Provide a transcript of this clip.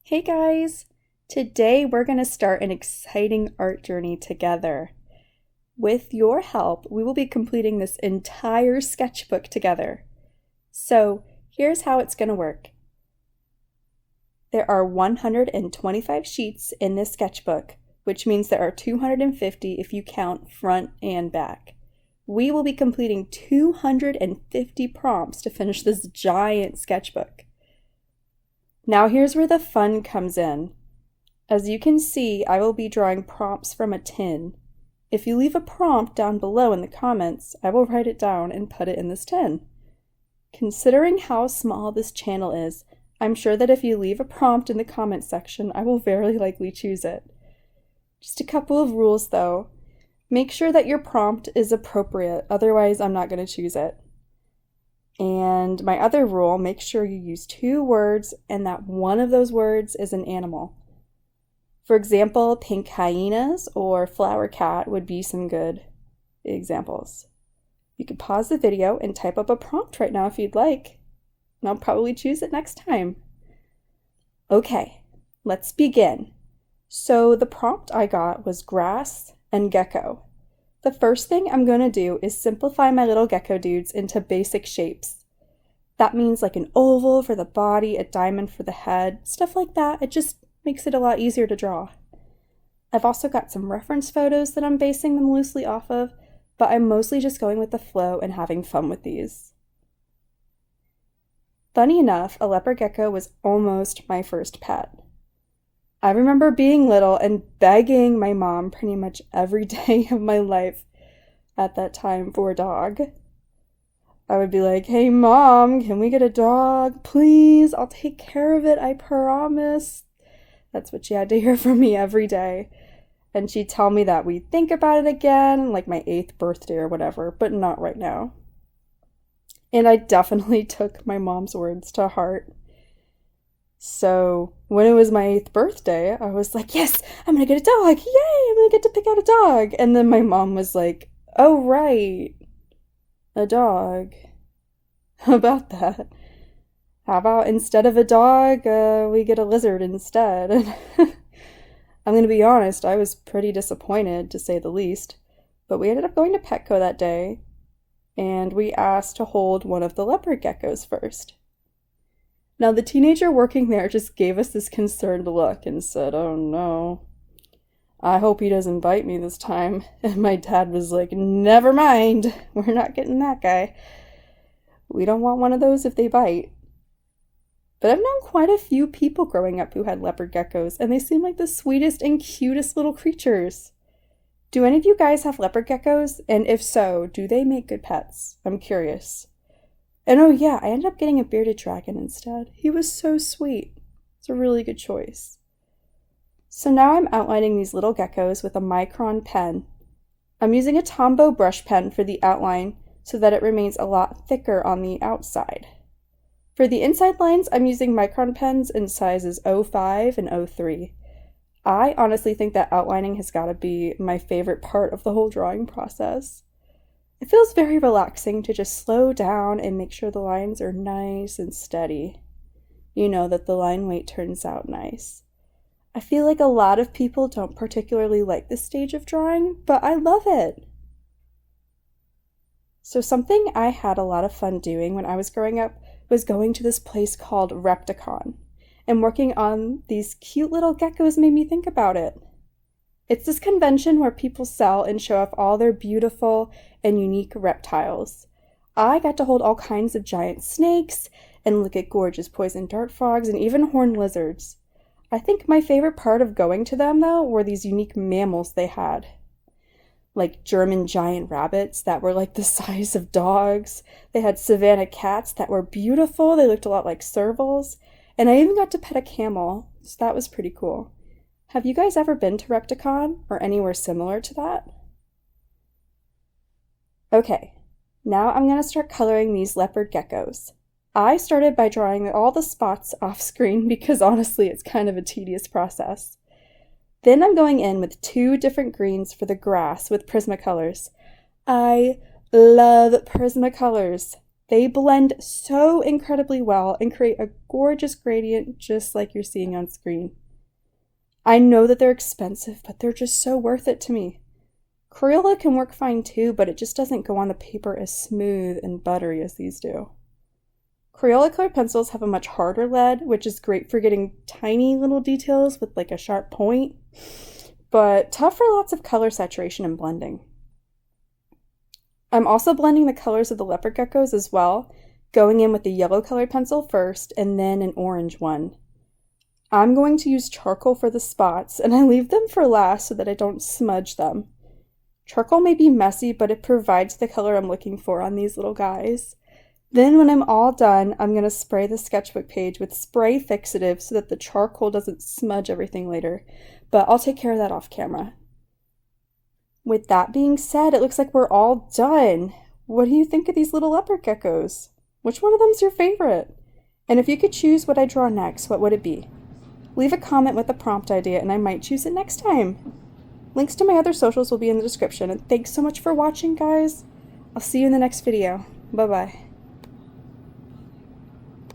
Hey guys! Today we're going to start an exciting art journey together. With your help, we will be completing this entire sketchbook together. So here's how it's going to work. There are 125 sheets in this sketchbook, which means there are 250 if you count front and back. We will be completing 250 prompts to finish this giant sketchbook. Now here's where the fun comes in. As you can see, I will be drawing prompts from a tin. If you leave a prompt down below in the comments, I will write it down and put it in this tin. Considering how small this channel is, I'm sure that if you leave a prompt in the comments section, I will very likely choose it. Just a couple of rules though. Make sure that your prompt is appropriate, otherwise I'm not going to choose it. And my other rule, make sure you use 2 words and that one of those words is an animal. For example, pink hyenas or flower cat would be some good examples. You could pause the video and type up a prompt right now if you'd like, and I'll probably choose it next time. Okay, let's begin. So the prompt I got was grass and gecko. The first thing I'm going to do is simplify my little gecko dudes into basic shapes. That means like an oval for the body, a diamond for the head, stuff like that. It just makes it a lot easier to draw. I've also got some reference photos that I'm basing them loosely off of, but I'm mostly just going with the flow and having fun with these. Funny enough, a leopard gecko was almost my first pet. I remember being little and begging my mom pretty much every day of my life at that time for a dog. I would be like, "Hey mom, can we get a dog? Please, I'll take care of it, I promise." That's what she had to hear from me every day. And she'd tell me that we'd think about it again, like my 8th birthday or whatever, but not right now. And I definitely took my mom's words to heart. So when it was my 8th birthday, I was like, yes, I'm gonna get a dog. Yay, I'm gonna get to pick out a dog. And then my mom was like, oh, right, a dog. How about that? How about instead of a dog, we get a lizard instead? I'm gonna be honest, I was pretty disappointed, to say the least. But we ended up going to Petco that day, and we asked to hold one of the leopard geckos first. Now, the teenager working there just gave us this concerned look and said, "Oh no, I hope he doesn't bite me this time." And my dad was like, "Never mind, we're not getting that guy. We don't want one of those if they bite." But I've known quite a few people growing up who had leopard geckos, and they seem like the sweetest and cutest little creatures. Do any of you guys have leopard geckos? And if so, do they make good pets? I'm curious. And oh yeah, I ended up getting a bearded dragon instead. He was so sweet. It's a really good choice. So now I'm outlining these little geckos with a micron pen. I'm using a Tombow brush pen for the outline so that it remains a lot thicker on the outside. For the inside lines, I'm using micron pens in sizes 05 and 03. I honestly think that outlining has got to be my favorite part of the whole drawing process. It feels very relaxing to just slow down and make sure the lines are nice and steady. You know, that the line weight turns out nice. I feel like a lot of people don't particularly like this stage of drawing, but I love it. So something I had a lot of fun doing when I was growing up was going to this place called Repticon, and working on these cute little geckos made me think about it. It's this convention where people sell and show off all their beautiful and unique reptiles. I got to hold all kinds of giant snakes and look at gorgeous poison dart frogs and even horned lizards. I think my favorite part of going to them, though, were these unique mammals they had. Like German giant rabbits that were like the size of dogs. They had savanna cats that were beautiful. They looked a lot like servals. And I even got to pet a camel, so that was pretty cool. Have you guys ever been to Repticon or anywhere similar to that? Okay, now I'm going to start coloring these leopard geckos. I started by drawing all the spots off screen because honestly it's kind of a tedious process. Then I'm going in with 2 different greens for the grass with Prismacolors. I love Prismacolors. They blend so incredibly well and create a gorgeous gradient just like you're seeing on screen. I know that they're expensive, but they're just so worth it to me. Crayola can work fine too, but it just doesn't go on the paper as smooth and buttery as these do. Crayola colored pencils have a much harder lead, which is great for getting tiny little details with like a sharp point, but tough for lots of color saturation and blending. I'm also blending the colors of the leopard geckos as well, going in with the yellow colored pencil first and then an orange one. I'm going to use charcoal for the spots, and I leave them for last so that I don't smudge them. Charcoal may be messy, but it provides the color I'm looking for on these little guys. Then when I'm all done, I'm going to spray the sketchbook page with spray fixative so that the charcoal doesn't smudge everything later, but I'll take care of that off camera. With that being said, it looks like we're all done. What do you think of these little leopard geckos? Which one of them's your favorite? And if you could choose what I draw next, what would it be? Leave a comment with a prompt idea and I might choose it next time. Links to my other socials will be in the description, and thanks so much for watching, guys. I'll see you in the next video. Bye-bye.